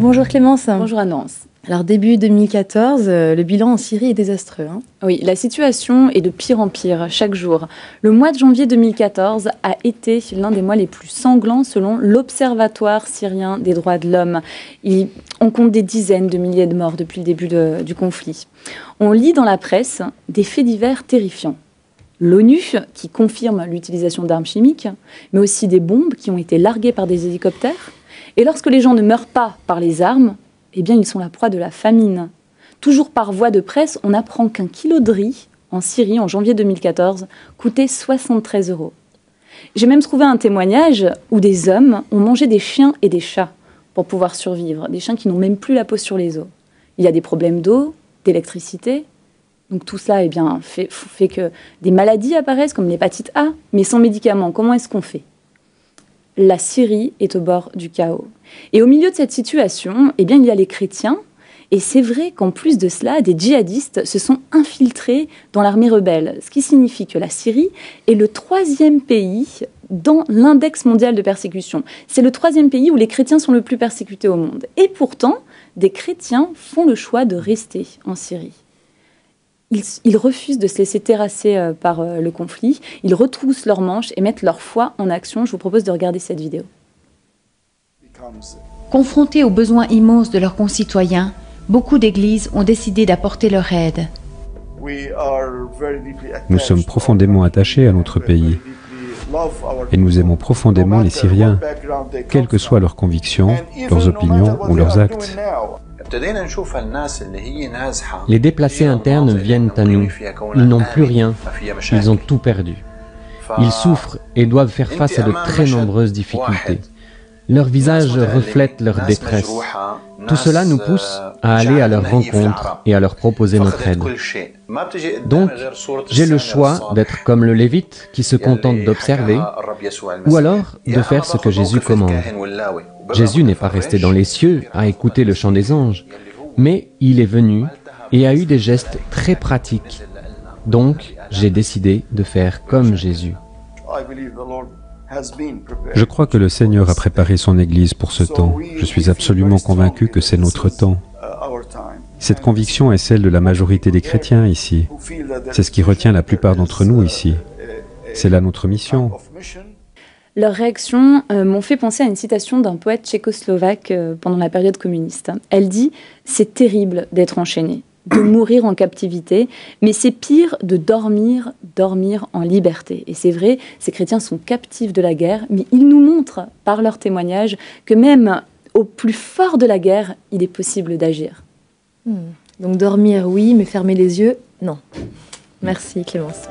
Bonjour Clémence. Bonjour Annance. Alors début 2014, le bilan en Syrie est désastreux. Oui, la situation est de pire en pire chaque jour. Le mois de janvier 2014 a été l'un des mois les plus sanglants selon l'Observatoire syrien des droits de l'homme. On compte des dizaines de milliers de morts depuis le début du conflit. On lit dans la presse des faits divers terrifiants. L'ONU qui confirme l'utilisation d'armes chimiques, mais aussi des bombes qui ont été larguées par des hélicoptères. Et lorsque les gens ne meurent pas par les armes, eh bien, ils sont la proie de la famine. Toujours par voie de presse, on apprend qu'un kilo de riz en Syrie, en janvier 2014, coûtait 73 €. J'ai même trouvé un témoignage où des hommes ont mangé des chiens et des chats pour pouvoir survivre. Des chiens qui n'ont même plus la peau sur les os. Il y a des problèmes d'eau, d'électricité. Donc tout cela fait que des maladies apparaissent comme l'hépatite A, mais sans médicaments. Comment est-ce qu'on fait ? La Syrie est au bord du chaos. Et au milieu de cette situation, eh bien, il y a les chrétiens. Et c'est vrai qu'en plus de cela, des djihadistes se sont infiltrés dans l'armée rebelle. Ce qui signifie que la Syrie est le 3e pays dans l'index mondial de persécution. C'est le 3e pays où les chrétiens sont le plus persécutés au monde. Et pourtant, des chrétiens font le choix de rester en Syrie. Ils refusent de se laisser terrasser par le conflit. Ils retroussent leurs manches et mettent leur foi en action. Je vous propose de regarder cette vidéo. Confrontés aux besoins immenses de leurs concitoyens, beaucoup d'églises ont décidé d'apporter leur aide. Nous sommes profondément attachés à notre pays et nous aimons profondément les Syriens, quelles que soient leurs convictions, leurs opinions ou leurs actes. Les déplacés internes viennent à nous. Ils n'ont plus rien. Ils ont tout perdu. Ils souffrent et doivent faire face à de très nombreuses difficultés. Leurs visages reflètent leur détresse. Tout cela nous pousse à aller à leur rencontre et à leur proposer notre aide. Donc, j'ai le choix d'être comme le Lévite qui se contente d'observer, ou alors de faire ce que Jésus commande. Jésus n'est pas resté dans les cieux à écouter le chant des anges, mais il est venu et a eu des gestes très pratiques. Donc, j'ai décidé de faire comme Jésus. Je crois que le Seigneur a préparé son Église pour ce temps. Je suis absolument convaincu que c'est notre temps. Cette conviction est celle de la majorité des chrétiens ici. C'est ce qui retient la plupart d'entre nous ici. C'est là notre mission. Leurs réactions m'ont fait penser à une citation d'un poète tchécoslovaque pendant la période communiste. Elle dit « C'est terrible d'être enchaîné, de mourir en captivité, mais c'est pire de dormir en liberté. » Et c'est vrai, ces chrétiens sont captifs de la guerre, mais ils nous montrent par leur témoignage que même au plus fort de la guerre, il est possible d'agir. Donc dormir, oui, mais fermer les yeux, non. Merci Clémence.